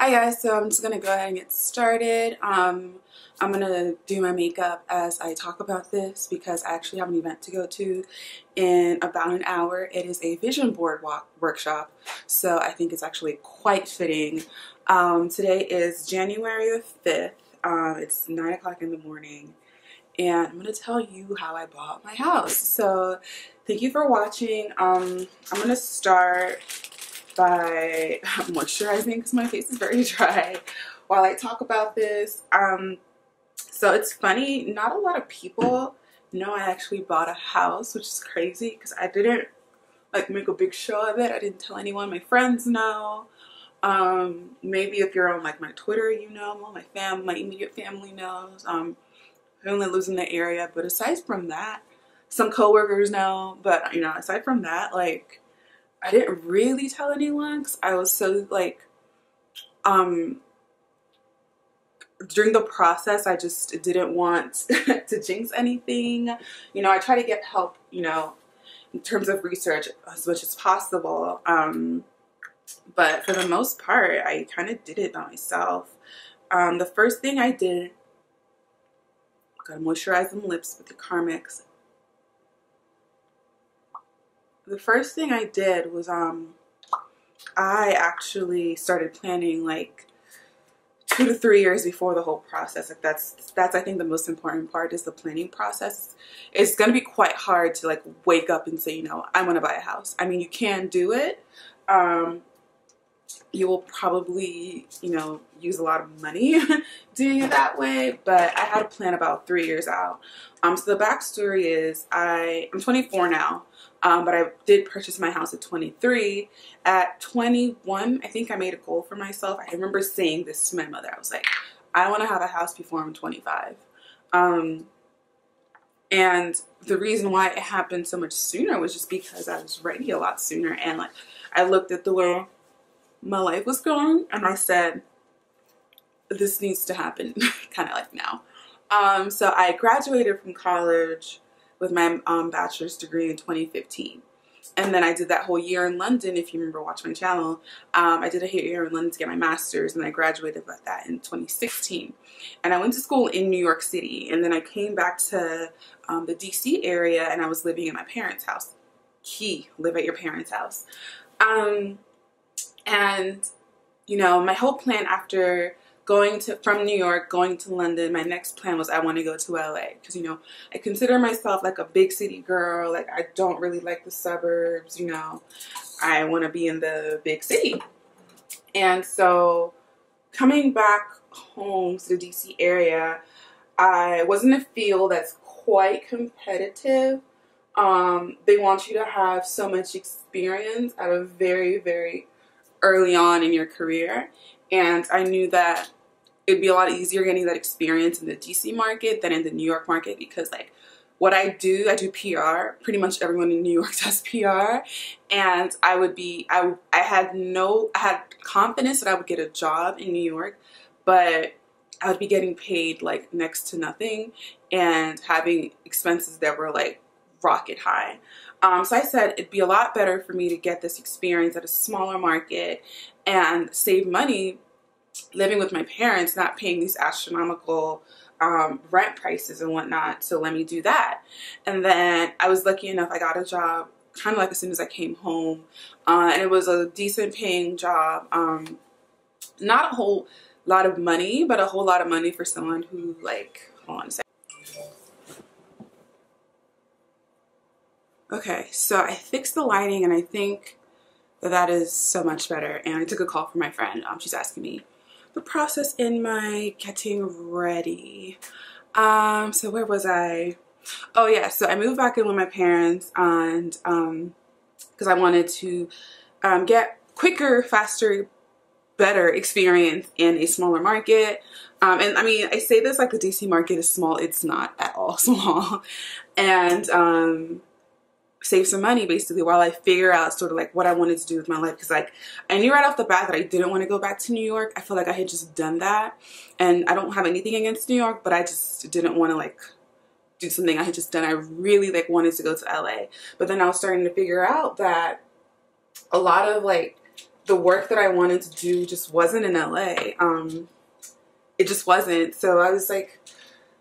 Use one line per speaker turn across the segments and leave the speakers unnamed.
Hi guys, so I'm just gonna go ahead and get started. I'm gonna do my makeup as I talk about this because I actually have an event to go to in about an hour. It is a vision board workshop, so I think it's actually quite fitting. Today is January the 5th. It's 9 o'clock in the morning, and I'm gonna tell you how I bought my house. So thank you for watching. I'm gonna start by moisturizing because my face is very dry while I talk about this. So it's funny, not a lot of people know I actually bought a house, which is crazy because I didn't like make a big show of it. I didn't tell anyone. My friends know. Maybe if you're on like my Twitter, you know. My immediate family knows. Family lives in the area, but aside from that, some coworkers know. But you know, aside from that, like, I didn't really tell anyone because I was so like, during the process, I just didn't want to jinx anything. You know, I try to get help, you know, in terms of research as much as possible. But for the most part, I kind of did it by myself. The first thing I did, gotta moisturize them lips with the Carmex. The first thing I did was I actually started planning like 2 to 3 years before the whole process. Like that's I think the most important part is the planning process. It's gonna be quite hard to like wake up and say, you know, I want to buy a house. I mean, you can do it. You will probably, you know, use a lot of money doing it that way, but I had a plan about 3 years out. So the backstory is I'm 24 now. But I did purchase my house at 23. At 21, I think I made a goal for myself. I remember saying this to my mother. I was like, I want to have a house before I'm 25. And the reason why it happened so much sooner was just because I was ready a lot sooner. And like, I looked at the way my life was going and I said, this needs to happen kind of like now. So I graduated from college with my bachelor's degree in 2015. And then I did that whole year in London. If you remember watching my channel, I did a year in London to get my master's, and I graduated with that in 2016. And I went to school in New York City, and then I came back to the DC area, and I was living in my parents' house. Key, live at your parents' house. And you know, my whole plan after from New York, going to London, my next plan was I want to go to LA because, you know, I consider myself like a big city girl. Like, I don't really like the suburbs, you know. I want to be in the big city. And so coming back home to the DC area, I was in a field that's quite competitive. They want you to have so much experience at a very, very early on in your career. And I knew that it'd be a lot easier getting that experience in the DC market than in the New York market because like what I do PR. Pretty much everyone in New York does PR. And I had confidence that I would get a job in New York, but I would be getting paid like next to nothing and having expenses that were like rocket high. So I said it'd be a lot better for me to get this experience at a smaller market and save money living with my parents, not paying these astronomical rent prices and whatnot. So let me do that. And then I was lucky enough, I got a job kind of like as soon as I came home. And it was a decent paying job. Not a whole lot of money, but a whole lot of money for someone who like, hold on a second. Okay, so I fixed the lighting and I think that is so much better. And I took a call from my friend. She's asking me the process in my getting ready. So where was I? Oh yeah, so I moved back in with my parents and because I wanted to get quicker, faster, better experience in a smaller market. And I mean, I say this like the DC market is small. It's not at all small. And save some money basically while I figure out sort of like what I wanted to do with my life, because like I knew right off the bat that I didn't want to go back to New York. I feel like I had just done that, and I don't have anything against New York, but I just didn't want to like do something I had just done. I really like wanted to go to LA, but then I was starting to figure out that a lot of like the work that I wanted to do just wasn't in LA. It just wasn't. So I was like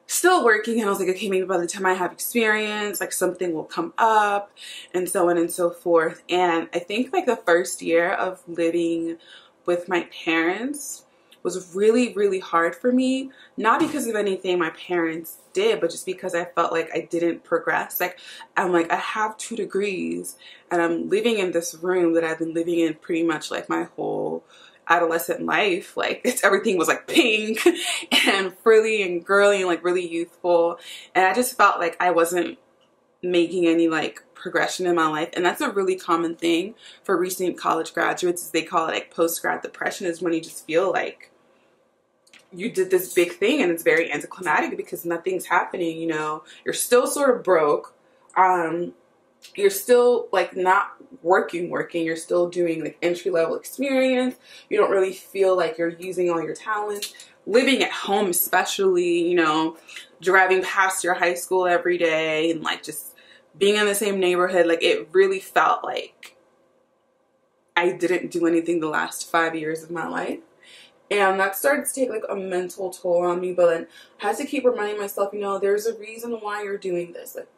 still working, and I was like, okay, maybe by the time I have experience, like something will come up, and so on and so forth. And I think like the first year of living with my parents was really, really hard for me. Not because of anything my parents did, but just because I felt like I didn't progress. Like, I'm like, I have 2 degrees and I'm living in this room that I've been living in pretty much like my whole adolescent life. Like, everything was like pink and frilly and girly and like really youthful. And I just felt like I wasn't making any like progression in my life. And that's a really common thing for recent college graduates, as they call it, like post-grad depression, is when you just feel like you did this big thing and it's very anticlimactic because nothing's happening. You know, you're still sort of broke. You're still like not working. You're still doing like entry-level experience. You don't really feel like you're using all your talents. Living at home, especially, you know, driving past your high school every day and like just being in the same neighborhood, like it really felt like I didn't do anything the last 5 years of my life. And that started to take like a mental toll on me, but then I had to keep reminding myself, you know, there's a reason why you're doing this. Like,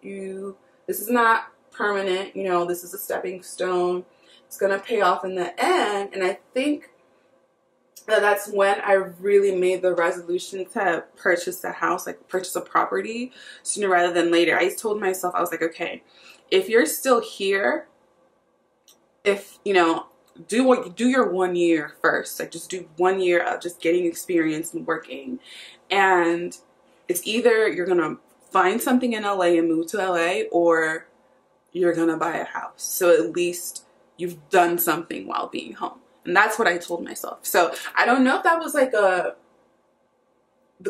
this is not permanent, you know, this is a stepping stone. It's gonna pay off in the end. And I think that's when I really made the resolution to purchase a house, like purchase a property sooner rather than later. I told myself, I was like, okay, if you're still here, if, you know, do your 1 year first. Like, just do 1 year of just getting experience and working. And it's either you're going to find something in LA and move to LA, or you're going to buy a house. So at least you've done something while being home. And that's what I told myself. So I don't know if that was like the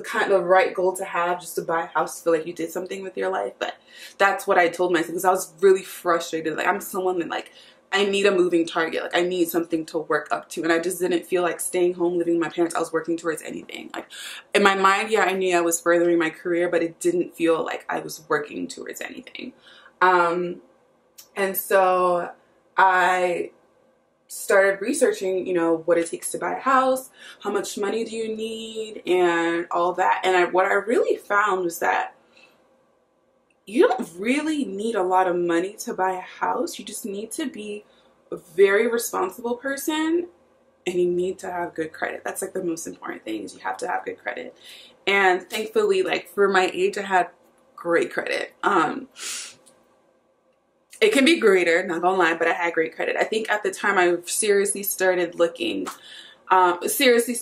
kind of right goal to have, just to buy a house to feel like you did something with your life. But that's what I told myself, because I was really frustrated. Like, I'm someone that like, I need a moving target. Like, I need something to work up to. And I just didn't feel like staying home, living with my parents, I was working towards anything. Like, in my mind, yeah, I knew I was furthering my career, but it didn't feel like I was working towards anything. And so I started researching, you know, what it takes to buy a house, how much money do you need, and all that. And what I really found was that you don't really need a lot of money to buy a house. You just need to be a very responsible person, and you need to have good credit. That's like the most important thing, is you have to have good credit. And thankfully, like, for my age, I had great credit. It can be greater, not gonna lie, but I had great credit. I think at the time I seriously started looking, seriously,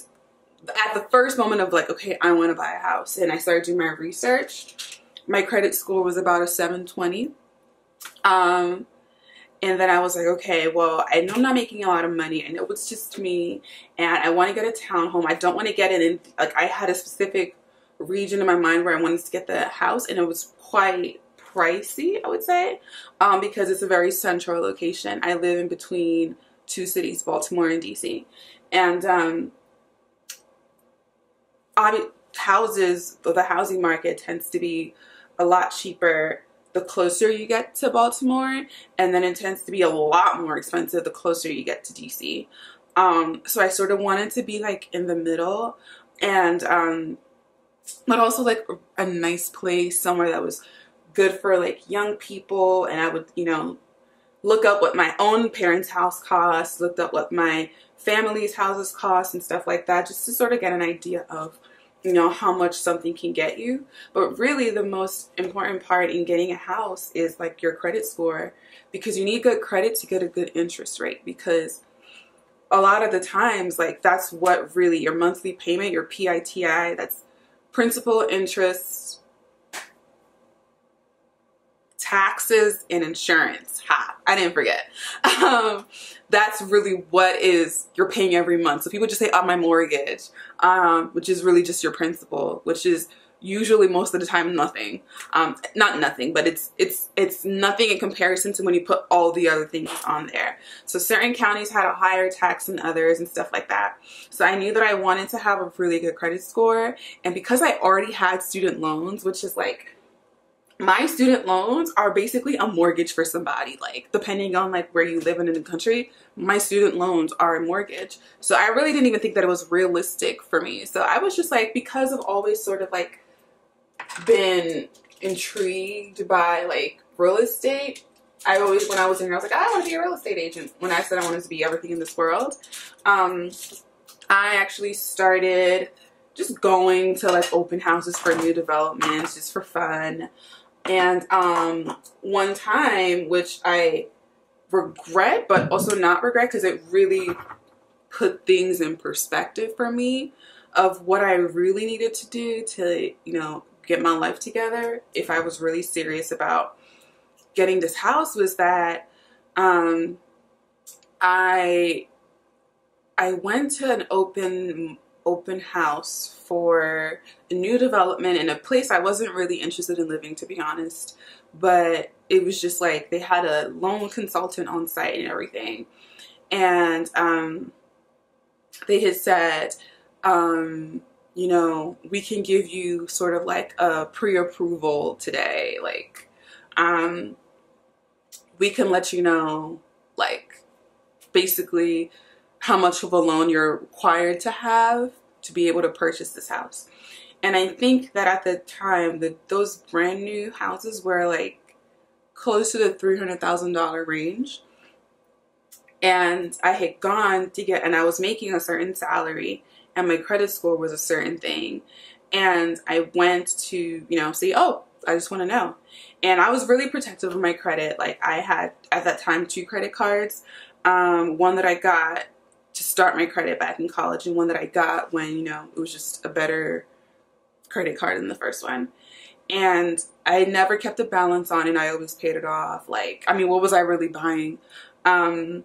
at the first moment of like, okay, I want to buy a house, and I started doing my research, my credit score was about a 720. And then I was like, okay, well, I know I'm not making a lot of money. I know it's just me, and I want to get a townhome. I don't want to get it in, like, I had a specific region in my mind where I wanted to get the house, and it was quite pricey, I would say, because it's a very central location. I live in between 2 cities, Baltimore and DC. And the housing market tends to be a lot cheaper the closer you get to Baltimore, and then it tends to be a lot more expensive the closer you get to DC. So I sort of wanted to be like in the middle, and but also like a nice place, somewhere that was good for like young people. And I would, you know, look up what my own parents' house costs, looked up what my family's houses cost and stuff like that, just to sort of get an idea of, you know, how much something can get you. But really the most important part in getting a house is like your credit score, because you need good credit to get a good interest rate, because a lot of the times, like, that's what really your monthly payment, your PITI, that's principal, interest, taxes, and insurance. I didn't forget. That's really what is you're paying every month. So people just say, oh, my mortgage, which is really just your principal, which is usually most of the time nothing. Not nothing, but it's nothing in comparison to when you put all the other things on there. So certain counties had a higher tax than others and stuff like that. So I knew that I wanted to have a really good credit score. And because I already had student loans, which is like my student loans are basically a mortgage for somebody. Like, depending on like where you live in the country, my student loans are a mortgage. So I really didn't even think that it was realistic for me. So I was just like, because I've always sort of like been intrigued by like real estate, I always, when I was in here, I was like, I want to be a real estate agent. When I said I wanted to be everything in this world, I actually started just going to like open houses for new developments just for fun. And one time, which I regret, but also not regret, because it really put things in perspective for me of what I really needed to do to, you know, get my life together if I was really serious about getting this house, was that I went to an open house for a new development in a place I wasn't really interested in living, to be honest. But it was just like they had a loan consultant on site and everything. And they had said, you know, we can give you sort of like a pre-approval today. Like, we can let you know, like, basically how much of a loan you're required to have to be able to purchase this house. And I think that at the time, those brand new houses were like close to the $300,000 range. And I had gone to get, and I was making a certain salary, and my credit score was a certain thing. And I went to, you know, say, oh, I just want to know. And I was really protective of my credit. Like, I had at that time 2 credit cards. One that I got to start my credit back in college, and one that I got when, you know, it was just a better credit card than the first one. And I never kept a balance on it, and I always paid it off. Like, I mean, what was I really buying? And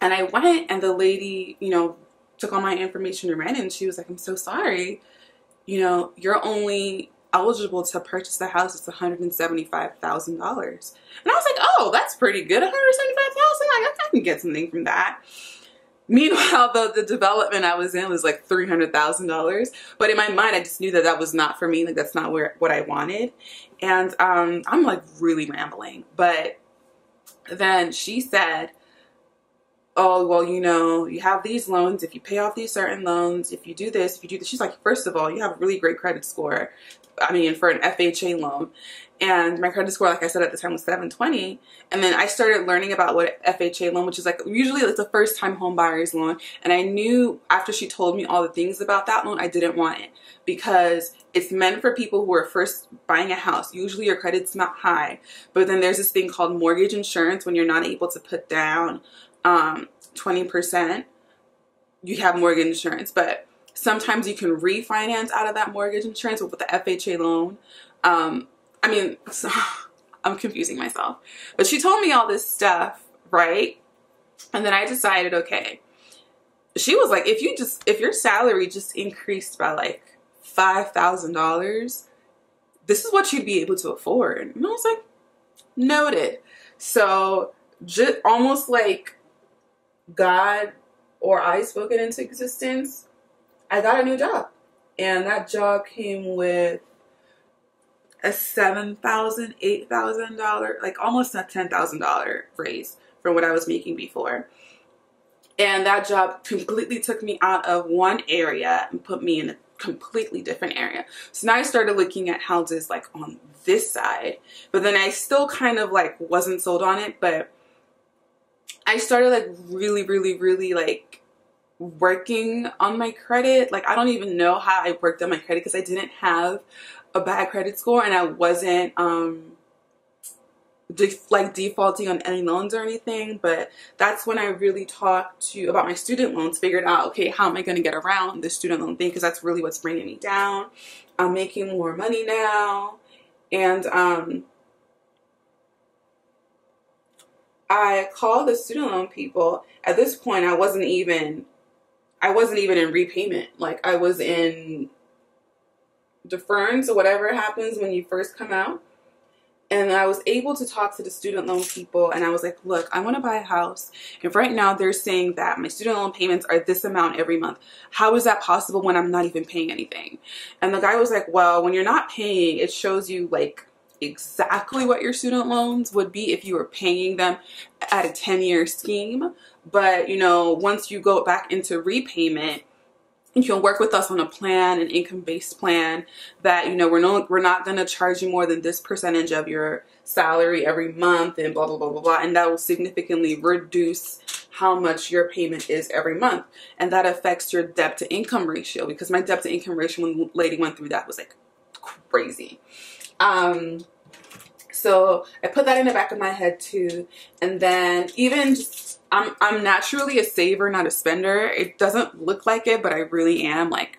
I went, and the lady, you know, took all my information and ran it, and she was like, I'm so sorry. You know, you're only eligible to purchase the house. It's $175,000. And I was like, oh, that's pretty good. $175,000. I can get something from that. Meanwhile, the development I was in was like $300,000. But in my mind, I just knew that that was not for me. Like, that's not what I wanted. And I'm like really rambling. But then she said, oh, well, you know, you have these loans. If you pay off these certain loans, if you do this, if you do this. She's like, first of all, you have a really great credit score. I mean, for an FHA loan. And my credit score, like I said at the time, was 720. And then I started learning about what FHA loan, which is like usually it's a first time home buyer's loan. And I knew after she told me all the things about that loan, I didn't want it, because it's meant for people who are first buying a house. Usually your credit's not high, but then there's this thing called mortgage insurance. When you're not able to put down 20%, you have mortgage insurance. But sometimes you can refinance out of that mortgage insurance with the FHA loan. I mean, so, I'm confusing myself. But she told me all this stuff, right? And then I decided, okay. She was like, if your salary just increased by like $5,000, this is what you'd be able to afford. And I was like, noted. So just almost like God or I spoken into existence, I got a new job. And that job came with a $7,000, $8,000, like almost a $10,000 raise from what I was making before. And that job completely took me out of one area and put me in a completely different area. So now I started looking at houses like on this side, but then I still kind of like wasn't sold on it. But I started like really like working on my credit. Like, I don't even know how I worked on my credit, because I didn't have a bad credit score, and I wasn't like defaulting on any loans or anything. But that's when I really talked about my student loans, figured out, okay, how am I going to get around the student loan thing, because that's really what's bringing me down. I'm making more money now, and I called the student loan people. At this point, I wasn't even in repayment. Like, I was in deference or whatever happens when you first come out. And I was able to talk to the student loan people, and I was like, look, I want to buy a house, and right now they're saying that my student loan payments are this amount every month. How is that possible when I'm not even paying anything? And the guy was like, well, when you're not paying, it shows you like exactly what your student loans would be if you were paying them at a 10-year scheme. But, you know, once you go back into repayment, you can work with us on a plan, an income-based plan that, you know, we're not going to charge you more than this percentage of your salary every month and blah, blah, blah, blah, blah. And that will significantly reduce how much your payment is every month. And that affects your debt to income ratio, because my debt to income ratio when the lady went through that was like crazy. So I put that in the back of my head too. And then even just, I'm naturally a saver, not a spender. It doesn't look like it, but I really am. Like,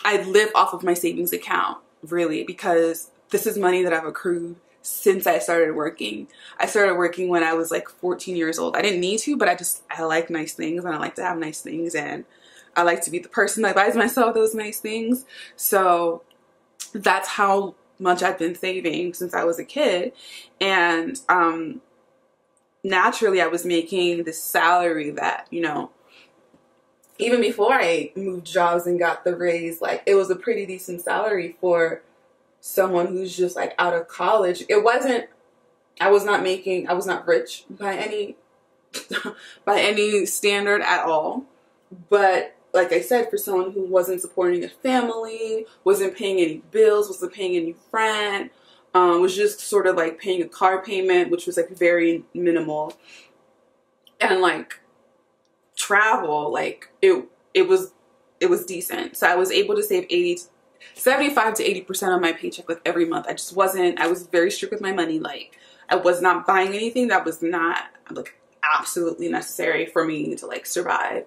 I live off of my savings account, really, because this is money that I've accrued since I started working. I started working when I was like 14 years old. I didn't need to, but I like nice things, and I like to have nice things, and I like to be the person that buys myself those nice things. So that's how much I've been saving since I was a kid. And naturally I was making this salary that, you know, even before I moved jobs and got the raise, like, it was a pretty decent salary for someone who's just like out of college. It wasn't, I was not rich by any by any standard at all. But like I said, for someone who wasn't supporting a family, wasn't paying any bills, wasn't paying any rent, was just sort of like paying a car payment, which was like very minimal, and like travel, like it was decent. So I was able to save 75 to 80% of my paycheck like every month. I was very strict with my money. Like, I was not buying anything that was not like absolutely necessary for me to like survive.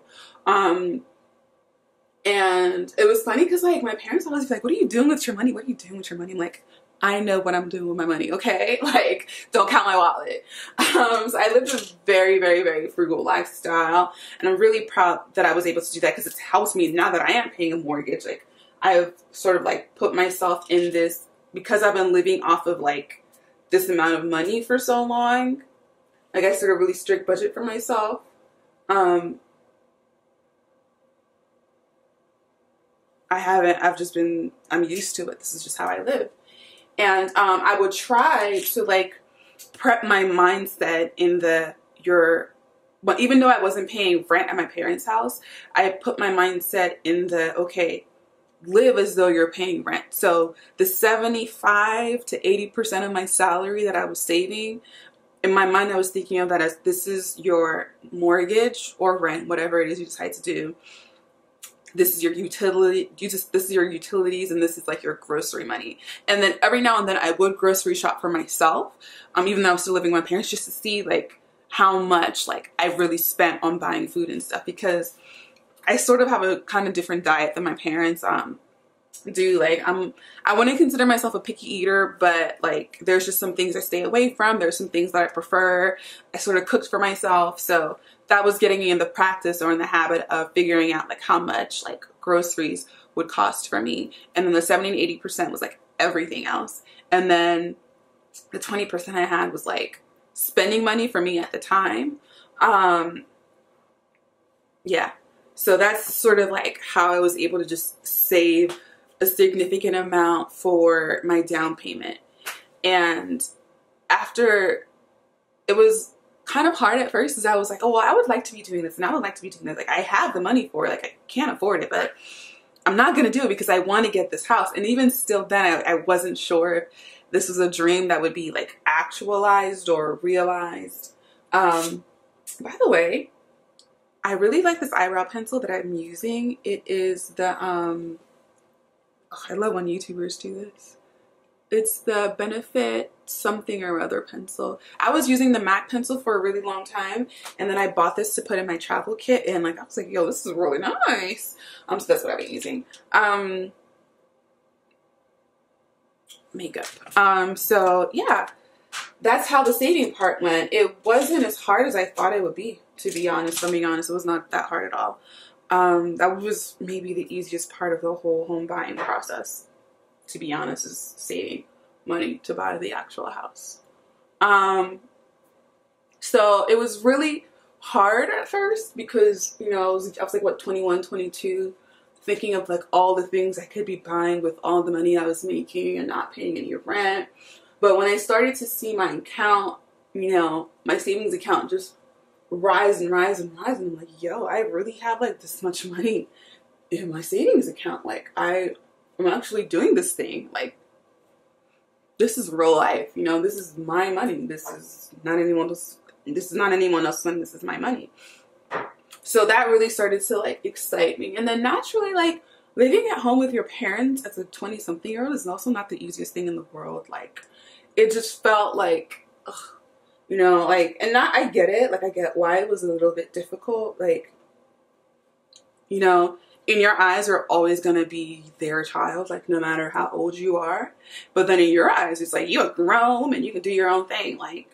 And it was funny because like my parents always be like, what are you doing with your money? What are you doing with your money? I'm like, I know what I'm doing with my money, okay? Like, don't count my wallet. So I lived a very, very, very frugal lifestyle, and I'm really proud that I was able to do that, because it's helped me now that I am paying a mortgage. Like, I've sort of like put myself in this, because I've been living off of like this amount of money for so long. Like, I set a really strict budget for myself. I'm used to it. This is just how I live. And I would try to like prep my mindset but even though I wasn't paying rent at my parents' house, I put my mindset in okay, live as though you're paying rent. So the 75 to 80% of my salary that I was saving, in my mind I was thinking of that as, this is your mortgage or rent, whatever it is you decide to do. This is your this is your utilities, and this is like your grocery money. And then every now and then I would grocery shop for myself, even though I was still living with my parents, just to see like how much like I really spent on buying food and stuff, because I sort of have a kind of different diet than my parents do. Like, I wouldn't consider myself a picky eater, but like there's just some things I stay away from. There's some things that I prefer. I sort of cooked for myself, so that was getting me in the practice or in the habit of figuring out like how much like groceries would cost for me. And then the 70 to 80% was like everything else. And then the 20% I had was like spending money for me at the time. Yeah. So that's sort of like how I was able to just save a significant amount for my down payment. And after, it was kind of hard at first, because I was like, oh, well, I would like to be doing this, and I would like to be doing this. Like, I have the money for it. Like, I can't afford it, but I'm not going to do it because I want to get this house. And even still then, I wasn't sure if this was a dream that would be like actualized or realized. By the way, I really like this eyebrow pencil that I'm using. It is the, I love when YouTubers do this. It's the Benefit something or other pencil. I was using the MAC pencil for a really long time, and then I bought this to put in my travel kit, and like I was like, yo, this is really nice. So that's what I've been using. Makeup. So yeah, that's how the saving part went. It wasn't as hard as I thought it would be, to be honest. If I'm being honest, it was not that hard at all. That was maybe the easiest part of the whole home buying process, to be honest, is saving money to buy the actual house. So it was really hard at first, because, you know, I was like, what, 21, 22, thinking of like all the things I could be buying with all the money I was making and not paying any rent. But when I started to see my account, you know, my savings account just rise and rise and rise, and I'm like, yo, I really have like this much money in my savings account. Like I'm actually doing this thing. Like this is real life, you know, this is my money. This is not anyone else's money. This is my money. So that really started to like excite me. And then naturally, like living at home with your parents as a 20-something-year-old is also not the easiest thing in the world. Like it just felt like, ugh, you know, like, and not, I get it. Like I get why it was a little bit difficult. Like, you know, in your eyes are always going to be their child, like no matter how old you are. But then in your eyes, it's like you're grown and you can do your own thing. Like,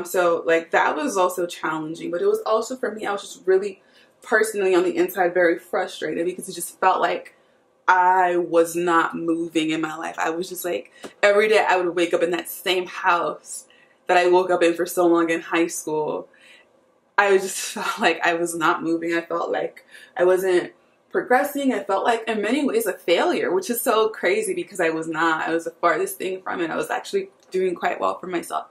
so like that was also challenging, but it was also for me, I was just really personally on the inside very frustrated because it just felt like I was not moving in my life. I was just like, every day I would wake up in that same house that I woke up in for so long in high school. I just felt like I was not moving. I felt like I wasn't progressing. I felt like in many ways a failure, which is so crazy because I was not. I was the farthest thing from it. I was actually doing quite well for myself.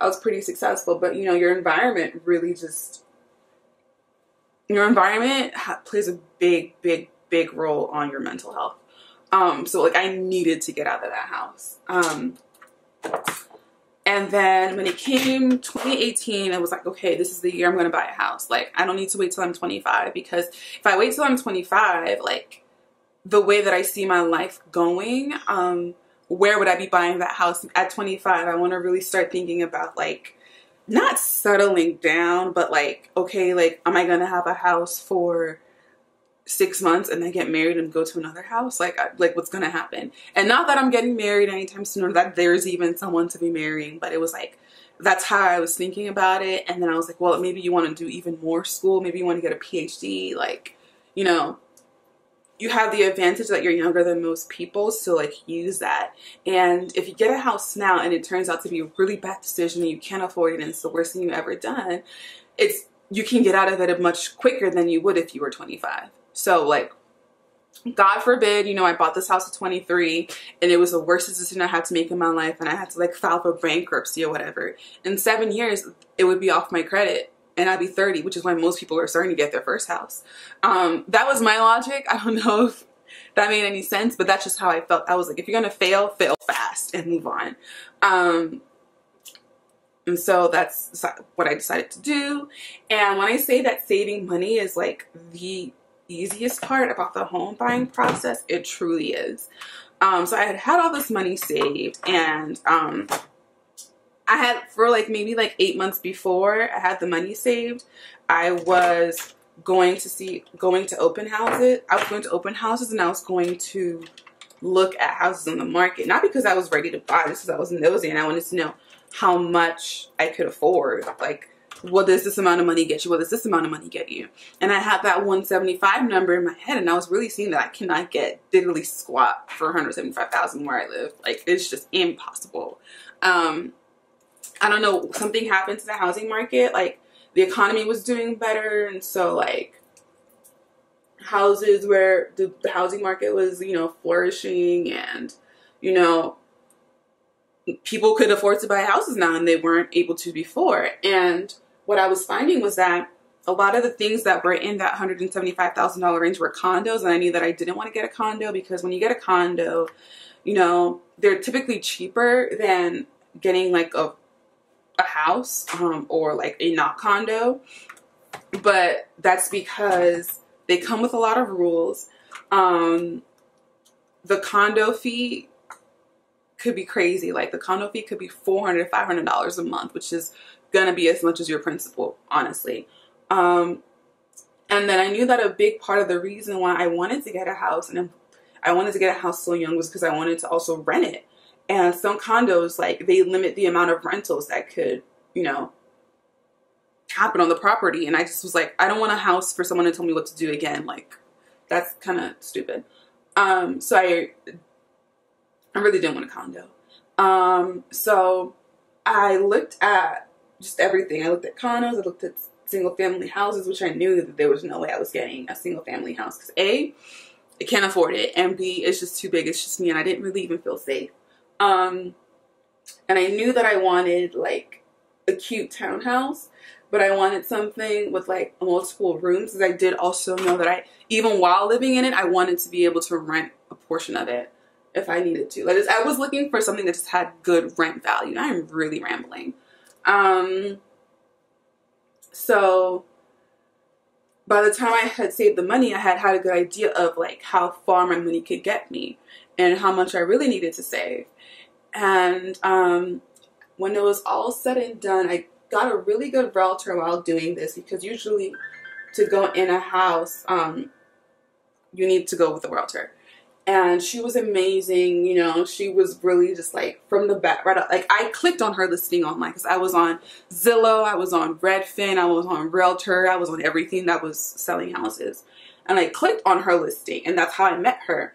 I was pretty successful, but you know, your environment really just, your environment plays a big role on your mental health. So like I needed to get out of that house. And then when it came 2018, I was like, okay, this is the year I'm going to buy a house. Like, I don't need to wait till I'm 25, because if I wait till I'm 25, like the way that I see my life going, where would I be buying that house at 25? I want to really start thinking about like, not settling down, but like, okay, like, am I going to have a house for 6 months and then get married and go to another house? Like what's gonna happen? And not that I'm getting married anytime soon or that there's even someone to be marrying, but it was like, that's how I was thinking about it. And then I was like, well, maybe you want to do even more school. Maybe you want to get a PhD. Like, you know, you have the advantage that you're younger than most people, so like use that. And if you get a house now and it turns out to be a really bad decision and you can't afford it and it's the worst thing you've ever done, you can get out of it much quicker than you would if you were 25. So like, God forbid, you know, I bought this house at 23 and it was the worst decision I had to make in my life and I had to like file for bankruptcy or whatever. In 7 years, it would be off my credit and I'd be 30, which is when most people are starting to get their first house. That was my logic. I don't know if that made any sense, but that's just how I felt. I was like, if you're going to fail, fail fast and move on. And so that's what I decided to do. And when I say that saving money is like the easiest part about the home buying process, it truly is. So I had all this money saved, and I had, for like maybe like 8 months before I had the money saved, I was going to open houses. I was going to open houses and I was going to look at houses on the market, not because I was ready to buy, just because I was nosy and I wanted to know how much I could afford. Like, what does this amount of money get you? What does this amount of money get you? And I had that 175 number in my head, and I was really seeing that I cannot get diddly squat for 175,000 where I live. Like, it's just impossible. I don't know, something happened to the housing market. Like, the economy was doing better, and so like houses where the housing market was, you know, flourishing, and you know, people could afford to buy houses now and they weren't able to before. And what I was finding was that a lot of the things that were in that $175,000 range were condos, and I knew that I didn't want to get a condo because when you get a condo, you know, they're typically cheaper than getting like a house or like a not condo. But that's because they come with a lot of rules. The condo fee could be crazy. Like the condo fee could be $400, $500 a month, which is gonna be as much as your principal, honestly. And then I knew that a big part of the reason why I wanted to get a house, and I wanted to get a house so young, was because I wanted to also rent it. And some condos, like, they limit the amount of rentals that could, you know, happen on the property. And I just was like, I don't want a house for someone to tell me what to do again. Like, that's kind of stupid. So I really didn't want a condo. So I looked at just everything. I looked at condos, I looked at single family houses, which I knew that there was no way I was getting a single family house. Because A, I can't afford it. And B, it's just too big. It's just me, and I didn't really even feel safe. And And I knew that I wanted like a cute townhouse, but I wanted something with like multiple rooms, because I did also know that even while living in it, I wanted to be able to rent a portion of it if I needed to. Like, I was looking for something that just had good rent value. I'm really rambling. So by the time I had saved the money, I had a good idea of like how far my money could get me and how much I really needed to save. And when it was all said and done, I got a really good realtor while doing this, because usually to go in a house, you need to go with a realtor. And she was amazing, you know. She was really just like from the back, right up. Like, I clicked on her listing online because I was on Zillow, I was on Redfin, I was on Realtor, I was on everything that was selling houses. And I clicked on her listing, and that's how I met her.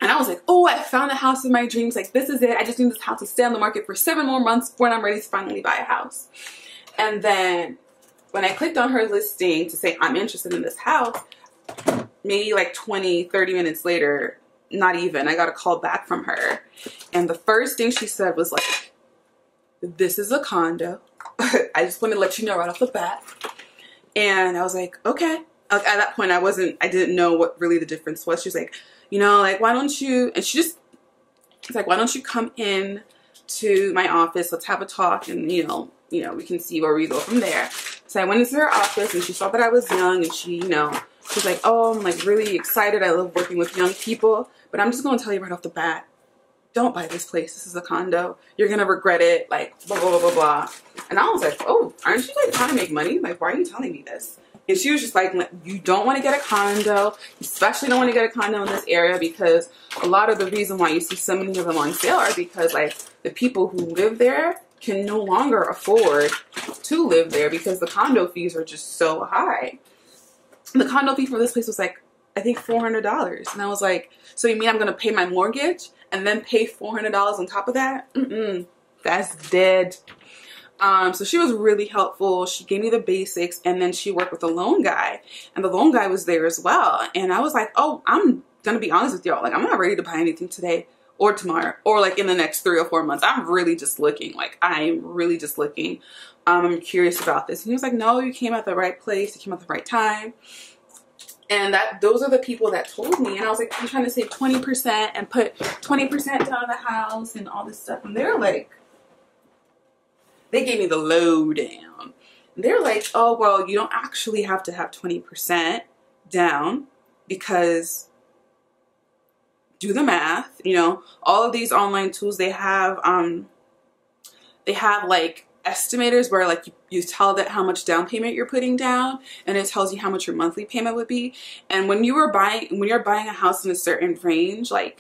And I was like, oh, I found the house of my dreams. Like, this is it. I just need this house to stay on the market for 7 more months when I'm ready to finally buy a house. And then when I clicked on her listing to say I'm interested in this house, maybe like 20, 30 minutes later, not even, I got a call back from her. And the first thing she said was like, this is a condo. I just want to let you know right off the bat. And I was like, okay. At that point, I didn't know what really the difference was. She was like, you know, like, why don't you, and she's like, why don't you come in to my office? Let's have a talk, and, you know, we can see where we go from there. So I went into her office, and she saw that I was young, and she's like, oh, I'm like really excited. I love working with young people, but I'm just going to tell you right off the bat, don't buy this place. This is a condo. You're going to regret it. Like, blah, blah, blah, blah, blah. And I was like, oh, aren't you like trying to make money? Like, why are you telling me this? And she was just like, you don't want to get a condo. You especially don't want to get a condo in this area, because a lot of the reason why you see so many of them on sale are because like the people who live there can no longer afford to live there because the condo fees are just so high. The condo fee for this place was like, I think $400. And I was like, so you mean I'm going to pay my mortgage and then pay $400 on top of that? That's dead. So she was really helpful. She gave me the basics, and then she worked with a loan guy, and the loan guy was there as well. And I was like, oh, I'm going to be honest with y'all. Like, I'm not ready to buy anything today or tomorrow or like in the next 3 or 4 months. I'm really just looking. Like, I'm really just looking. I'm curious about this. And he was like, no, you came at the right place. You came at the right time. And those are the people that told me. And I was like, I'm trying to save 20% and put 20% down on the house and all this stuff. And they're like, they gave me the lowdown. They're like, oh, well, you don't actually have to have 20% down, because do the math. You know, all of these online tools, they have like estimators where like you tell that how much down payment you're putting down, and it tells you how much your monthly payment would be. And when you're buying a house in a certain range, like,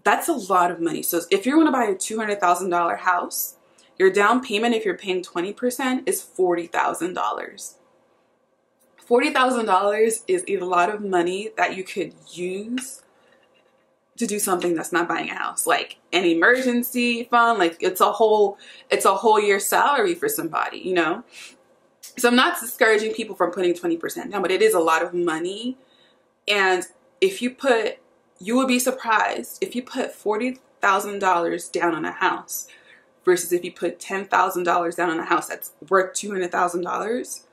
that's a lot of money. So if you're going to buy a $200,000 house, your down payment, if you're paying 20%, is $40,000. $40,000 is a lot of money that you could use to do something that's not buying a house, like an emergency fund. Like, it's a whole year's salary for somebody, you know? So I'm not discouraging people from putting 20% down, but it is a lot of money. And you would be surprised if you put $40,000 down on a house versus if you put $10,000 down on a house that's worth $200,000.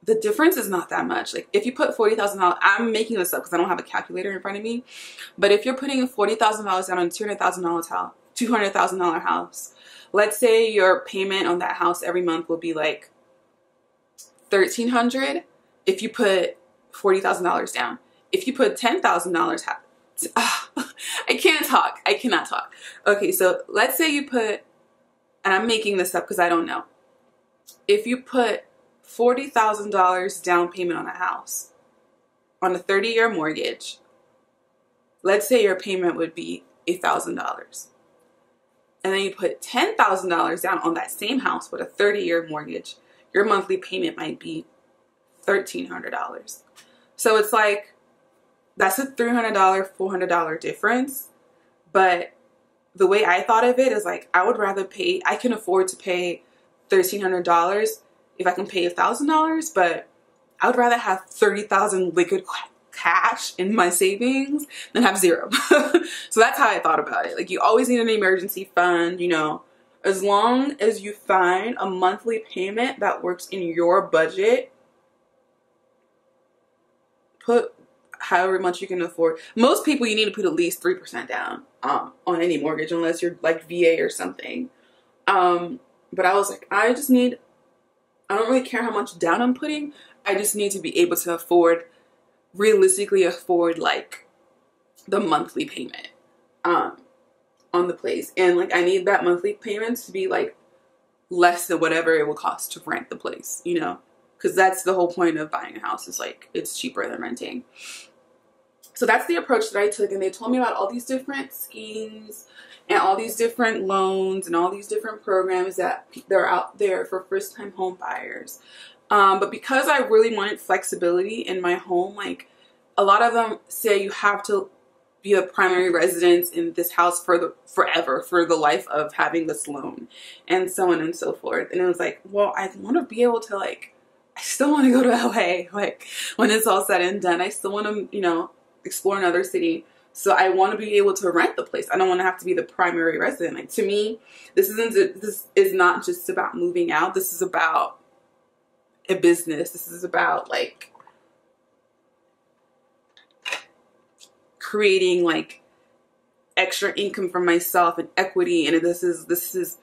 The difference is not that much. Like, if you put $40,000, I'm making this up because I don't have a calculator in front of me, but if you're putting $40,000 down on a $200,000 house, let's say your payment on that house every month will be like $1,300 if you put $40,000 down. If you put $10,000, I can't talk. I cannot talk. Okay, so let's say you put, and I'm making this up because I don't know. If you put $40,000 down payment on a house on a 30-year mortgage, let's say your payment would be $1,000. And then you put $10,000 down on that same house with a 30-year mortgage, your monthly payment might be $1,300. So it's like, that's a $300, $400 difference. But the way I thought of it is like, I can afford to pay $1,300 if I can pay $1,000, but I would rather have $30,000 liquid cash in my savings than have zero. So that's how I thought about it. Like, you always need an emergency fund, you know, as long as you find a monthly payment that works in your budget. Put however much you can afford. Most people, you need to put at least 3% down on any mortgage, unless you're like VA or something. But I was like, I don't really care how much down I'm putting. I just need to be able to realistically afford like the monthly payment on the place. And like, I need that monthly payment to be like less than whatever it will cost to rent the place, you know? Because that's the whole point of buying a house, is like, it's cheaper than renting. So that's the approach that I took. And they told me about all these different schemes and all these different loans and all these different programs that they're out there for first-time home buyers. But because I really wanted flexibility in my home, like, a lot of them say you have to be a primary residence in this house forever, for the life of having this loan, and so on and so forth. And it was like, well, I want to be able to, like, I still want to go to LA, like, when it's all said and done. I still want to, you know, explore another city. So I want to be able to rent the place. I don't want to have to be the primary resident. Like, to me, this is not just about moving out. This is about a business. This is about like creating like extra income for myself and equity. And this is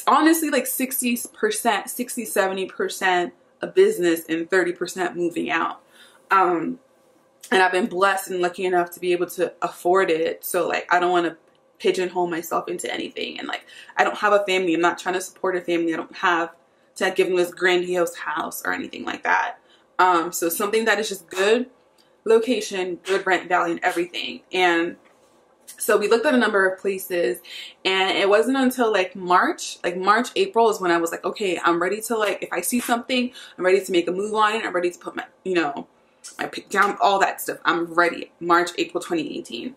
honestly like 60%, 70% a business and 30% moving out. And I've been blessed and lucky enough to be able to afford it. So like, I don't want to pigeonhole myself into anything. And like, I don't have a family. I'm not trying to support a family. I don't have to give them this grandiose house or anything like that. So something that is just good location, good rent value and everything. And so we looked at a number of places, and it wasn't until like March, April is when I was like, okay, I'm ready to, like, if I see something, I'm ready to make a move on it. I'm ready to put my, you know, I picked down all that stuff. I'm ready. March, April 2018.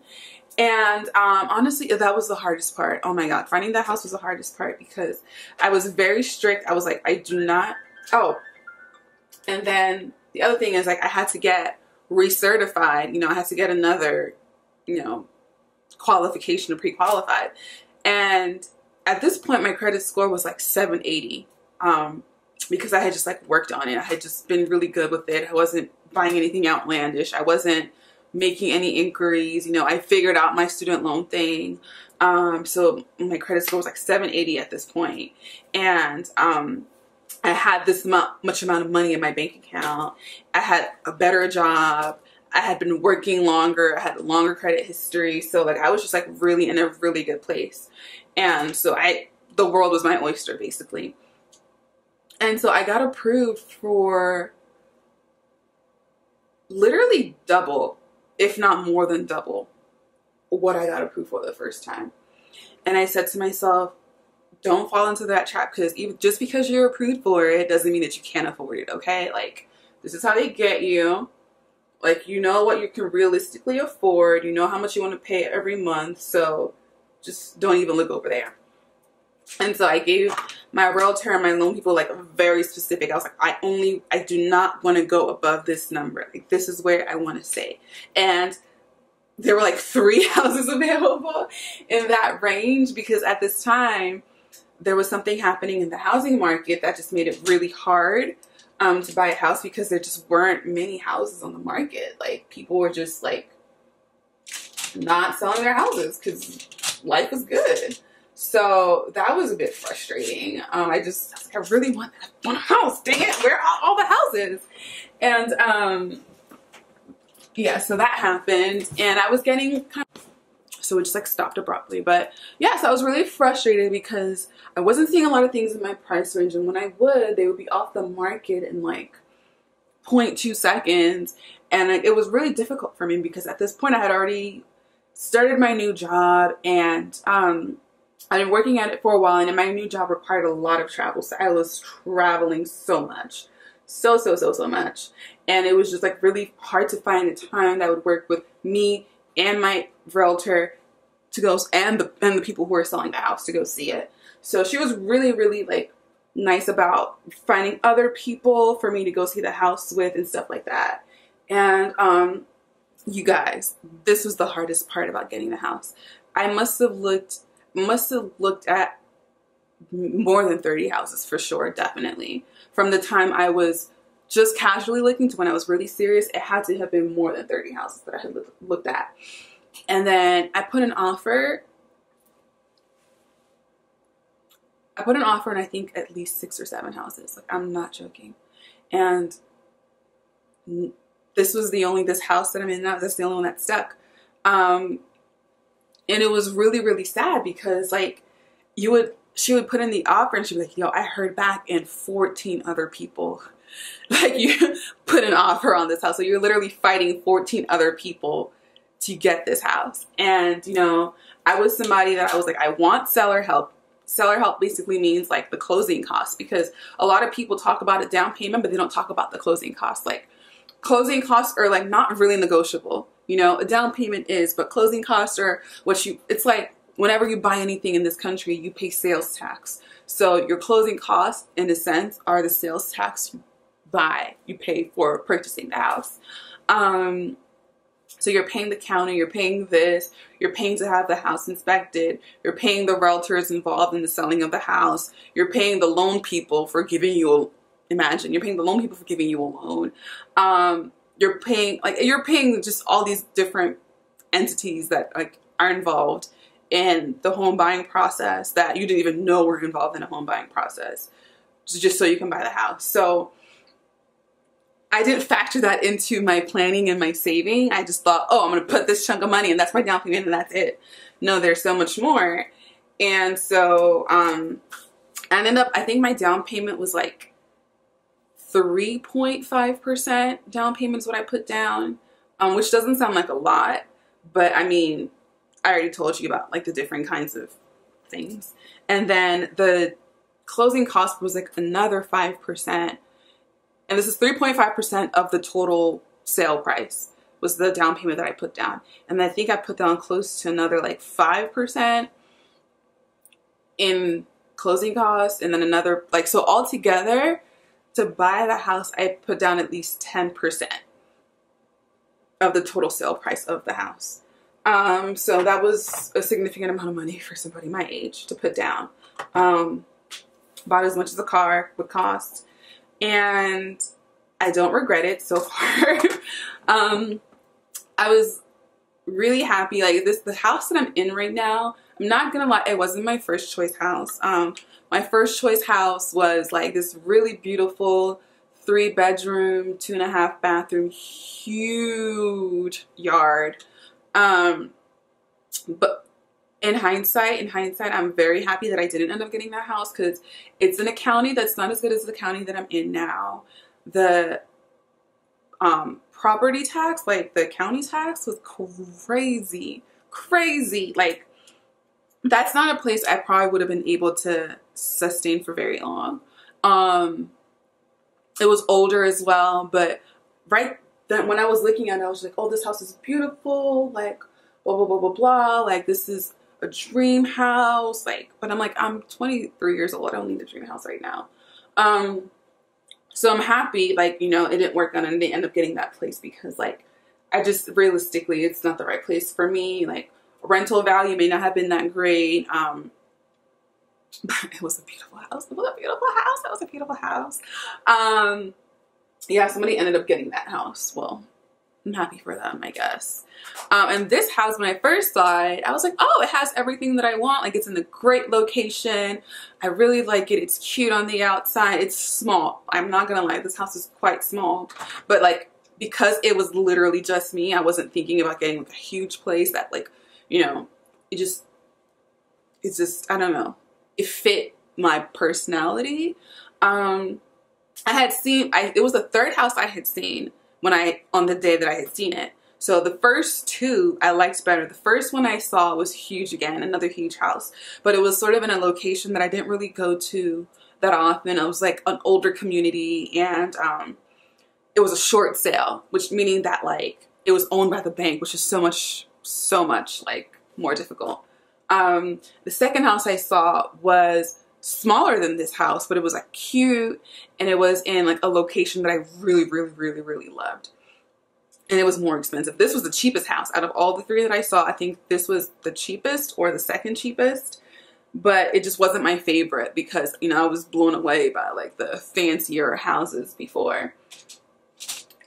And honestly, that was the hardest part. Oh my God. Finding that house was the hardest part because I was very strict. I was like, I do not. Oh, and then the other thing is, like, I had to get recertified. You know, I had to get another, you know, qualification to pre-qualified. And at this point, my credit score was like 780. Because I had just like worked on it. I had just been really good with it. I wasn't buying anything outlandish. I wasn't making any inquiries. You know, I figured out my student loan thing. So my credit score was like 780 at this point. And I had this much amount of money in my bank account. I had a better job. I had been working longer. I had a longer credit history. So like, I was just like really in a really good place. And so the world was my oyster basically. And so I got approved for literally double, if not more than double, what I got approved for the first time. And I said to myself, don't fall into that trap, because just because you're approved for it doesn't mean that you can't afford it, okay? Like, this is how they get you. Like, you know what you can realistically afford. You know how much you want to pay every month. So just don't even look over there. And so I gave my realtor and my loan people like very specific. I was like, I do not want to go above this number. Like, this is where I want to stay. And there were like 3 houses available in that range, because at this time there was something happening in the housing market that just made it really hard to buy a house, because there just weren't many houses on the market. Like, people were just like not selling their houses because life was good. So that was a bit frustrating. I really want a house. Dang it, where are all the houses? And yeah, so that happened, and I was getting so it just like stopped abruptly. But yeah, so I was really frustrated because I wasn't seeing a lot of things in my price range, and when I would, they would be off the market in like 0.2 seconds, and it was really difficult for me because at this point I had already started my new job, and I've been working at it for a while, and my new job required a lot of travel. So I was traveling so much, so much. And it was just like really hard to find a time that would work with me and my realtor to go, and the people who were selling the house to go see it. So she was really, really like nice about finding other people for me to go see the house with and stuff like that. And you guys, this was the hardest part about getting the house. I must have looked at more than 30 houses for sure, definitely. From the time I was just casually looking to when I was really serious, it had to have been more than 30 houses that I had looked at. And then I put an offer. And I think at least 6 or 7 houses. Like, I'm not joking. And this house that I'm in now, that's the only one that stuck. And it was really, really sad because like she would put in the offer and she'd be like, yo, I heard back and 14 other people. Like, you put an offer on this house. So you're literally fighting 14 other people to get this house. And, you know, I was somebody that I was like, I want seller help. Seller help basically means like the closing costs, because a lot of people talk about a down payment, but they don't talk about the closing costs. Like, closing costs are like not really negotiable. You know, a down payment is, but closing costs are it's like whenever you buy anything in this country, you pay sales tax. So your closing costs, in a sense, are the sales tax you pay for purchasing the house. So you're paying the county, you're paying this, you're paying to have the house inspected, you're paying the realtors involved in the selling of the house, you're paying the loan people for giving you you're paying the loan people for giving you a loan. You're paying just all these different entities that like are involved in the home buying process that you didn't even know were involved in a home buying process, just so you can buy the house. So I didn't factor that into my planning and my saving. I just thought, oh, I'm going to put this chunk of money and that's my down payment and that's it. No, there's so much more. And so I ended up, I think my down payment was like 3.5% down payment is what I put down, which doesn't sound like a lot, but I mean, I already told you about like the different kinds of things. And then the closing cost was like another 5%. And this is 3.5% of the total sale price was the down payment that I put down. And I think I put down close to another like 5% in closing costs. And then another, like, so altogether to buy the house, I put down at least 10% of the total sale price of the house. So that was a significant amount of money for somebody my age to put down. About as much as a car would cost. And I don't regret it so far. I was really happy. Like the house that I'm in right now, I'm not gonna lie, it wasn't my first choice house. My first choice house was like this really beautiful 3-bedroom, 2.5 bathroom, huge yard. But in hindsight, I'm very happy that I didn't end up getting that house because it's in a county that's not as good as the county that I'm in now. The property tax, like the county tax, was crazy. Like, that's not a place I probably would have been able to sustain for very long. It was older as well, but right then when I was looking at it, I was like, oh, this house is beautiful, like blah blah blah blah blah, like this is a dream house, like, but I'm like, I'm 23 years old, I don't need a dream house right now. So I'm happy, like, you know, it didn't work out and I didn't end up getting that place because, like, I just realistically, it's not the right place for me. Like, rental value may not have been that great. But it was a beautiful house. It was a beautiful house. That was a beautiful house. Yeah, somebody ended up getting that house. Well, I'm happy for them, I guess. And this house, when I first saw it, I was like, oh, it has everything that I want. Like, it's in a great location. I really like it. It's cute on the outside. It's small. I'm not gonna lie, this house is quite small. But like, because it was literally just me, I wasn't thinking about getting like a huge place that, like, you know, it's just, I don't know. It fit my personality. I had seen, it was the third house I had seen on the day that I had seen it. So the first two I liked better. The first one I saw was huge again, another huge house. But it was sort of in a location that I didn't really go to that often. It was like an older community, and it was a short sale, which meaning that like it was owned by the bank, which is so much like more difficult. The second house I saw was smaller than this house, but it was like cute, and it was in like a location that I really loved. and it was more expensive. This was the cheapest house out of all the three that I saw. I think this was the cheapest or the second cheapest, but it just wasn't my favorite because, you know, I was blown away by like the fancier houses before.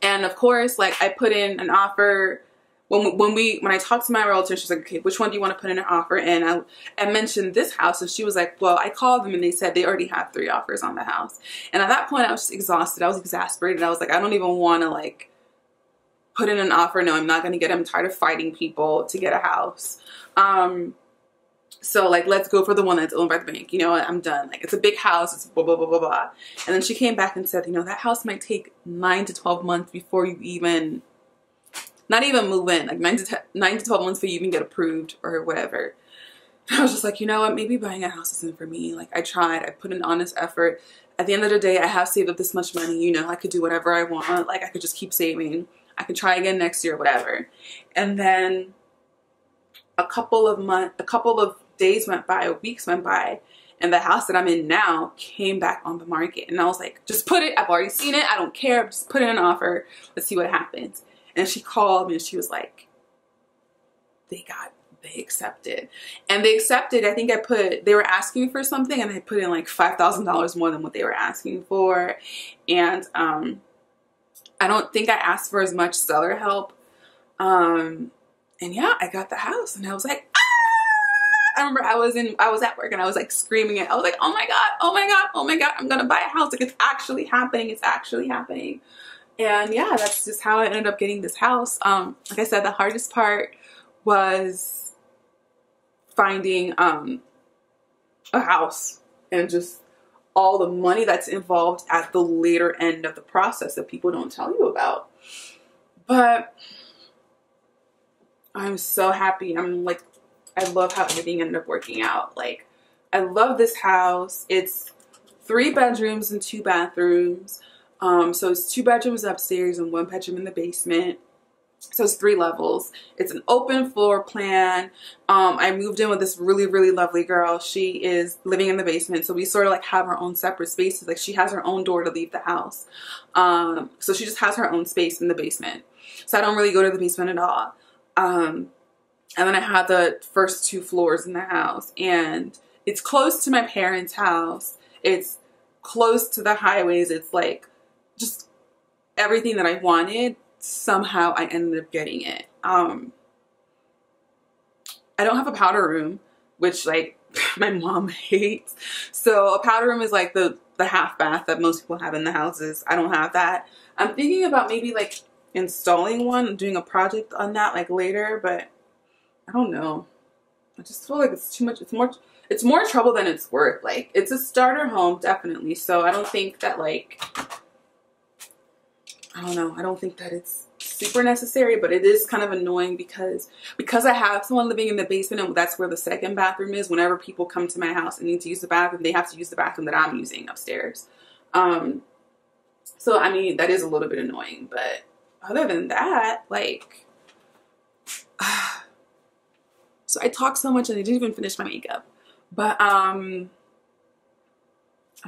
And of course, like I put in an offer when I talked to my realtor. She's like, okay, which one do you want to put in an offer? And I mentioned this house, and she was like, well, I called them and they said they already have 3 offers on the house. And at that point I was just exhausted. I was exasperated. I was like, I don't even want to like put in an offer. No, I'm not going to get it. I'm tired of fighting people to get a house. So like, let's go for the one that's owned by the bank. You know what? I'm done. Like, it's a big house. It's blah, blah, blah, blah, blah. And then she came back and said, you know, that house might take 9 to 12 months before you even, not even move in, like 9 to 12 months before you even get approved or whatever. And I was just like, you know what? Maybe buying a house isn't for me. Like, I tried. I put an honest effort. At the end of the day, I have saved up this much money. You know, I could do whatever I want. Like, I could just keep saving. I could try again next year, whatever. And then a couple of days went by, weeks went by, and the house that I'm in now came back on the market. And I was like, just put it. I've already seen it. I don't care. Just put in an offer. Let's see what happens. And she called me and she was like, they accepted. And they accepted. I think they were asking for something, and I put in like $5,000 more than what they were asking for. And I don't think I asked for as much seller help. And yeah, I got the house, and I was like, ah! I remember I was at work and I was like screaming it. I was like, oh my God, oh my God, oh my God, I'm gonna buy a house. Like, it's actually happening. It's actually happening. And yeah, that's just how I ended up getting this house. Like I said, the hardest part was finding a house and just all the money that's involved at the later end of the process that people don't tell you about. But I'm so happy. I'm like, I love how everything ended up working out. Like, I love this house. It's 3 bedrooms and 2 bathrooms. So it's 2 bedrooms upstairs and 1 bedroom in the basement. So it's 3 levels. It's an open floor plan. I moved in with this really, really lovely girl. She is living in the basement. So we sort of like have our own separate spaces. Like, she has her own door to leave the house. So she just has her own space in the basement. So I don't really go to the basement at all. And then I have the first 2 floors in the house, and it's close to my parents' house. It's close to the highways. It's like just everything that I wanted. Somehow I ended up getting it. I don't have a powder room, which like my mom hates. So a powder room is like the half bath that most people have in the houses. I don't have that. I'm thinking about maybe like installing one, doing a project on that like later, but I don't know. I just feel like it's too much. It's more trouble than it's worth. Like, it's a starter home, definitely. So I don't think that like, I don't know. I don't think that it's super necessary, but it is kind of annoying because I have someone living in the basement, and that's where the second bathroom is. Whenever people come to my house and need to use the bathroom, they have to use the bathroom that I'm using upstairs. So I mean, that is a little bit annoying, but other than that, like, so I talked so much and I didn't even finish my makeup, but I'm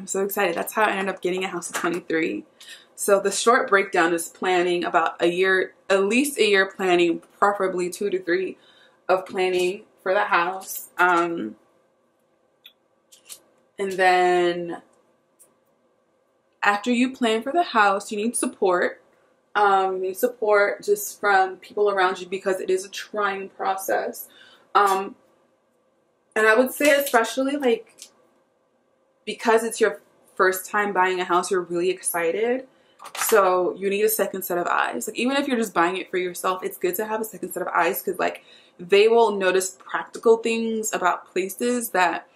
so excited. That's how I ended up getting a house at 23. So the short breakdown is planning about a year, at least a year planning, preferably 2 to 3 of planning for the house. And then after you plan for the house, you need support. You need support just from people around you because it is a trying process. And I would say especially like because it's your first time buying a house, you're really excited. So you need a second set of eyes. Like, even if you're just buying it for yourself, it's good to have a second set of eyes because like they will notice practical things about places that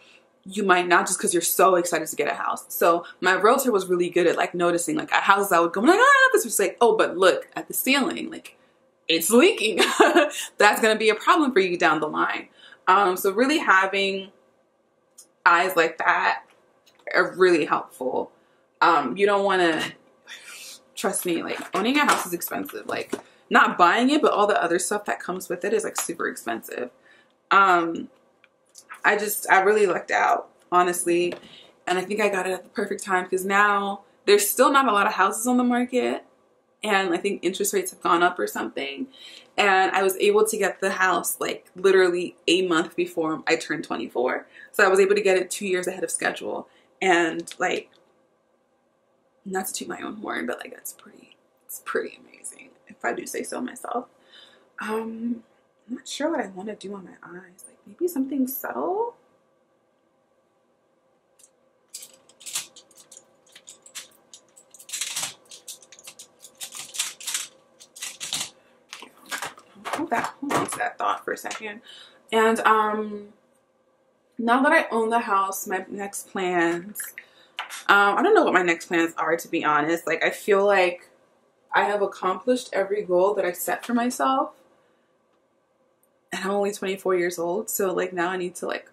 you might not, just because you're so excited to get a house. So my realtor was really good at like noticing like at houses I would go, I'm like, oh, this was like, oh, but look at the ceiling, like it's leaking. That's going to be a problem for you down the line. So really having eyes like that are really helpful. You don't want to, trust me, like owning a house is expensive. Like, not buying it, but all the other stuff that comes with it is like super expensive. I really lucked out, honestly. And I think I got it at the perfect time because now there's still not a lot of houses on the market. and I think interest rates have gone up or something. And I was able to get the house like literally a month before I turned 24. So I was able to get it 2 years ahead of schedule. And like, not to toot my own horn, but like it's pretty amazing, if I do say so myself. I'm not sure what I want to do on my eyes. Like maybe something subtle. Hold that thought for a second. And now that I own the house, my next plans, I don't know what my next plans are, to be honest. Like I feel like I have accomplished every goal that I set for myself, and I'm only 24 years old, so like now I need to like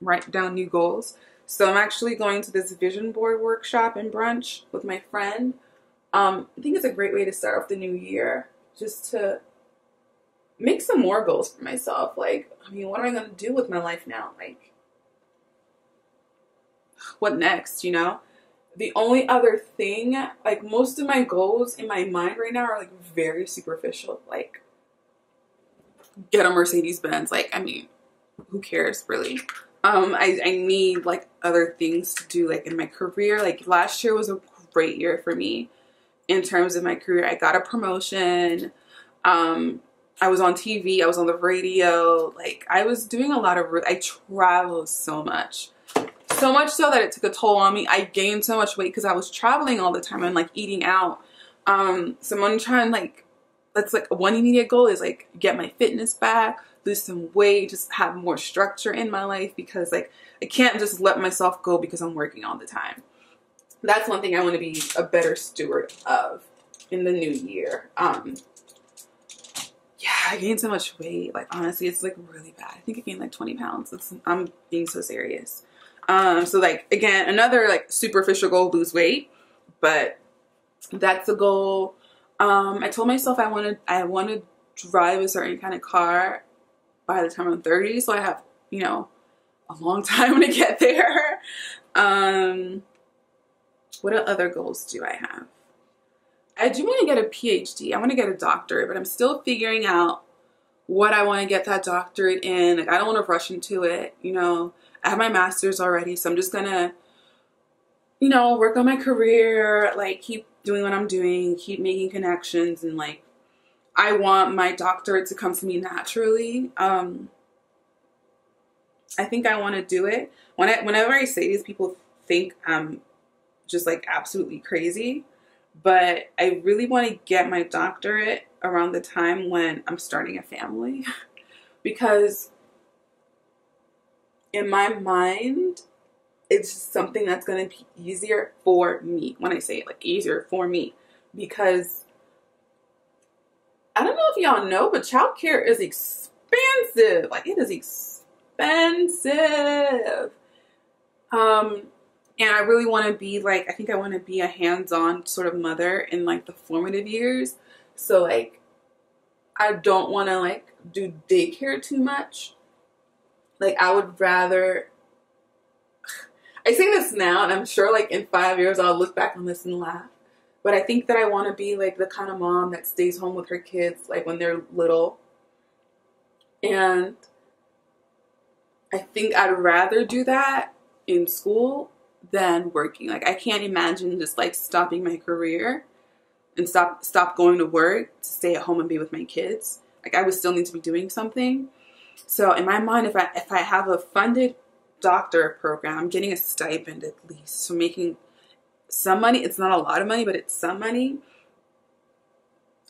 write down new goals. So I'm actually going to this vision board workshop and brunch with my friend. I think it's a great way to start off the new year, just to make some more goals for myself. Like, I mean, what am I going to do with my life now? Like, what next, you know? The only other thing, like most of my goals in my mind right now are like very superficial. Like, get a Mercedes Benz. Like, I mean, who cares really? I need like other things to do like in my career. Like last year was a great year for me in terms of my career. I got a promotion. I was on TV, I was on the radio, like I was doing a lot of, I traveled so much so that it took a toll on me. I gained so much weight because I was traveling all the time and like eating out. So I'm trying, like, that's like one immediate goal is like get my fitness back, lose some weight, just have more structure in my life, because like I can't just let myself go because I'm working all the time. That's one thing I want to be a better steward of in the new year. Yeah, I gained so much weight. Like, honestly, it's like really bad. I think I gained like 20 pounds. I'm being so serious. So like, again, another like superficial goal, lose weight, but that's the goal. I told myself I want to drive a certain kind of car by the time I'm 30. So I have, you know, a long time to get there. What other goals do I have? I do want to get a PhD. I want to get a doctorate, but I'm still figuring out what I want to get that doctorate in. Like, I don't want to rush into it. You know, I have my master's already, so I'm just going to, you know, work on my career, like keep doing what I'm doing, keep making connections. And like, I want my doctorate to come to me naturally. I think I want to do it. Whenever I say these, people think I'm just like absolutely crazy. But I really want to get my doctorate around the time when I'm starting a family, because in my mind, it's just something that's going to be easier for me. When I say it, like easier for me, because I don't know if y'all know, but childcare is expensive. Like, it is expensive. And I really want to be like, I think I want to be a hands-on sort of mother in like the formative years. So like, I don't want to like do daycare too much. Like, I would rather, I say this now, and I'm sure like in 5 years I'll look back on this and laugh. But I think that I want to be like the kind of mom that stays home with her kids like when they're little. And I think I'd rather do that in school than working. Like, I can't imagine just like stopping my career and stop going to work to stay at home and be with my kids. Like, I would still need to be doing something. So in my mind, if I have a funded doctorate program, I'm getting a stipend at least, so making some money. It's not a lot of money, but it's some money.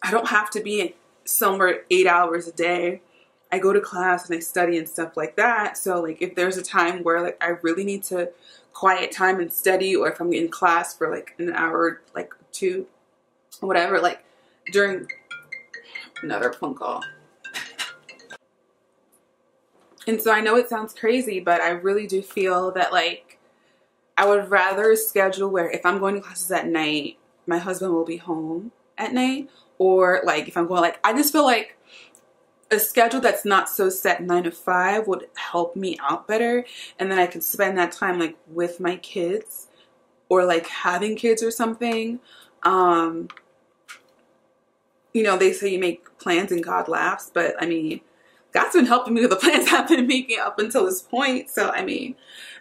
I don't have to be somewhere 8 hours a day. I go to class and I study and stuff like that. So like, if there's a time where like I really need to quiet time and study, or if I'm in class for like an hour, like two, whatever, like during another phone call. And so I know it sounds crazy, but I really do feel that like I would rather schedule where if I'm going to classes at night, my husband will be home at night, or like if I'm going, like, I just feel like a schedule that's not so set 9 to 5 would help me out better. And then I could spend that time like with my kids, or like having kids or something. you know, they say you make plans and God laughs, but I mean, God's been helping me with the plans I've been making up until this point. So, I mean,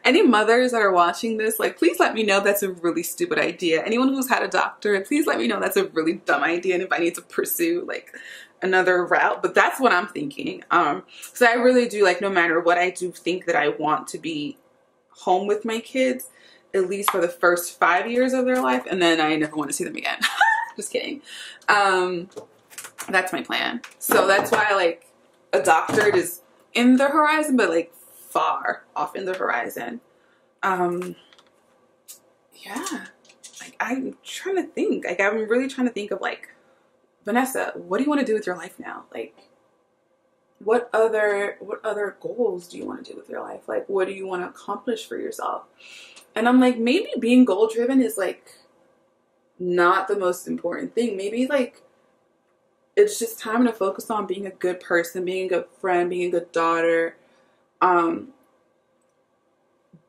any mothers that are watching this, like, please let me know that's a really stupid idea. Anyone who's had a doctor, please let me know that's a really dumb idea and if I need to pursue, like, another route. But that's what I'm thinking. So I really do, like, no matter what I do, think that I want to be home with my kids, at least for the first 5 years of their life. And then I never want to see them again. Just kidding. That's my plan. So that's why, like, a doctorate is in the horizon, but like far off in the horizon. Yeah, like I'm trying to think, like I'm really trying to think of like, Vanessa, what do you want to do with your life now? Like, what other goals do you want to do with your life? Like, what do you want to accomplish for yourself? And I'm like, maybe being goal driven is like not the most important thing. Maybe like it's just time to focus on being a good person, being a good friend, being a good daughter,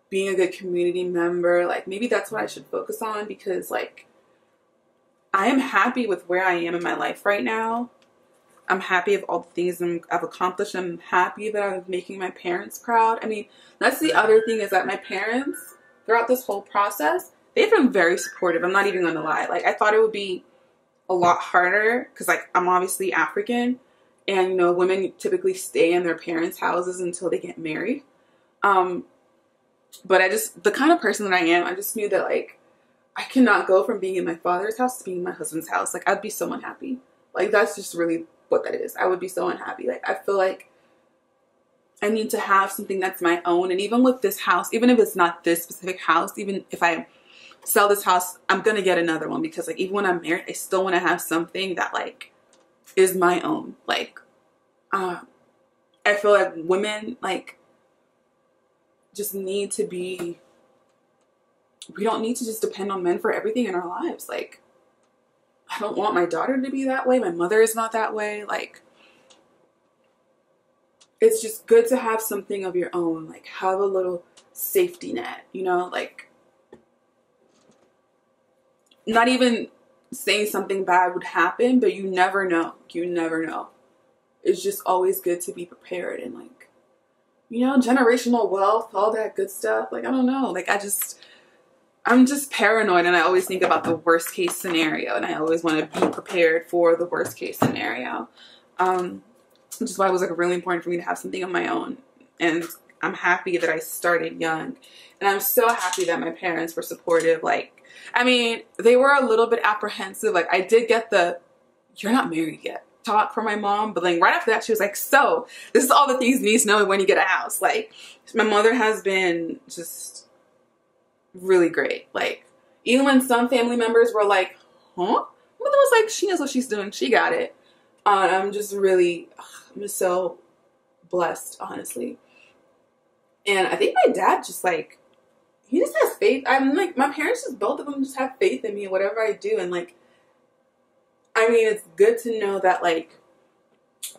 being a good community member. Like maybe that's what I should focus on, because like I am happy with where I am in my life right now. I'm happy with all the things I've accomplished. I'm happy that I'm making my parents proud. I mean, that's the other thing, is that my parents, throughout this whole process, they've been very supportive. I'm not even going to lie. Like I thought it would be a lot harder, because like I'm obviously African, and you know, women typically stay in their parents' houses until they get married. But the kind of person that I am, I just knew that like I cannot go from being in my father's house to being in my husband's house. Like I'd be so unhappy. Like that's just really what that is. I would be so unhappy. Like I feel like I need to have something that's my own. And even with this house, even if it's not this specific house, even if I sell this house, I'm gonna get another one, because like even when I'm married, I still want to have something that like is my own. Like I feel like women like just need to be, we don't need to just depend on men for everything in our lives. Like I don't want my daughter to be that way. My mother is not that way. Like it's just good to have something of your own, like have a little safety net, you know, like not even saying something bad would happen, but you never know. You never know. It's just always good to be prepared, and like, you know, generational wealth, all that good stuff. Like, I don't know. Like, I'm just paranoid, and I always think about the worst case scenario, and I always want to be prepared for the worst case scenario. Which is why it was like really important for me to have something of my own. And I'm happy that I started young, and I'm so happy that my parents were supportive. Like, I mean, they were a little bit apprehensive. Like I did get the, you're not married yet talk from my mom, but like right after that she was like, so this is all the things you need to know when you get a house. Like my mother has been just really great. Like even when some family members were like, huh? My mother was like, she knows what she's doing, she got it. I'm just so blessed, honestly. And I think my dad just like, he just has faith. I'm like, my parents just, both of them just have faith in me and whatever I do. And like, I mean, it's good to know that like,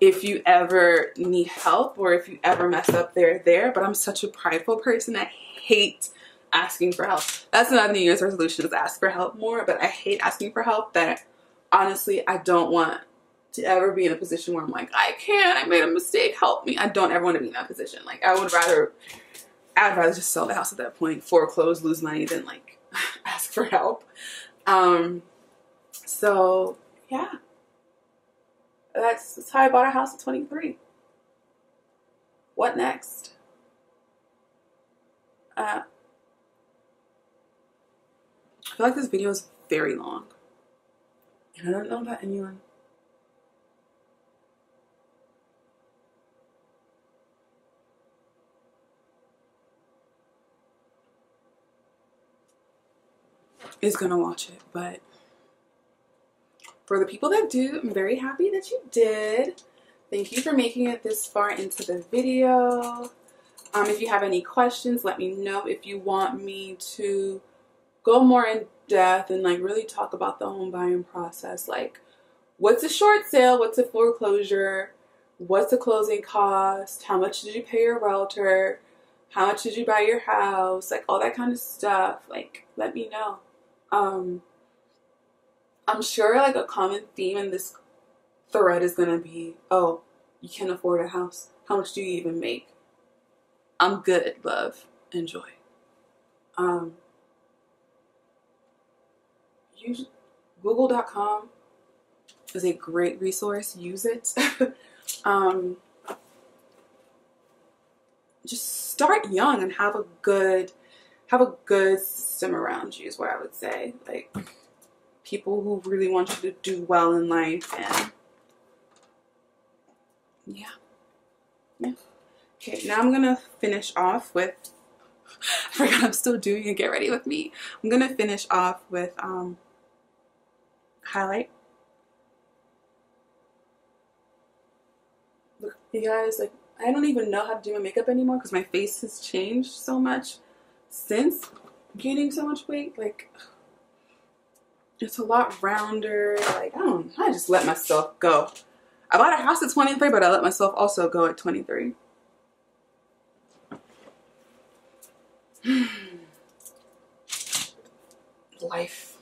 if you ever need help or if you ever mess up, they're there. But I'm such a prideful person. I hate asking for help. That's another New Year's resolution, is ask for help more. But I hate asking for help. That honestly, I don't want to ever be in a position where I'm like, I can't, I made a mistake, help me. I don't ever want to be in that position. Like I'd rather just sell the house at that point, foreclose, lose money, than like ask for help. So yeah, that's how I bought a house at 23. What next? I feel like this video is very long, and I don't know about anyone is gonna watch it, but for the people that do, I'm very happy that you did. Thank you for making it this far into the video. If you have any questions, let me know. If you want me to go more in depth and like really talk about the home buying process, like what's a short sale, what's a foreclosure, what's the closing cost, how much did you pay your realtor, how much did you buy your house, like all that kind of stuff, like let me know. I'm sure like a common theme in this thread is going to be, oh, you can't afford a house. How much do you even make? I'm good, love. Enjoy. Google.com is a great resource. Use it. Just start young and have a good system around you is what I would say. Like, people who really want you to do well in life. And yeah. Okay, now I'm gonna finish off with, I forgot I'm still doing it, get ready with me. I'm gonna finish off with highlight. Look, you guys, like, I don't even know how to do my makeup anymore because my face has changed so much since gaining so much weight. Like, it's a lot rounder. Like, I just let myself go. I bought a house at 23, but I let myself also go at 23. Life.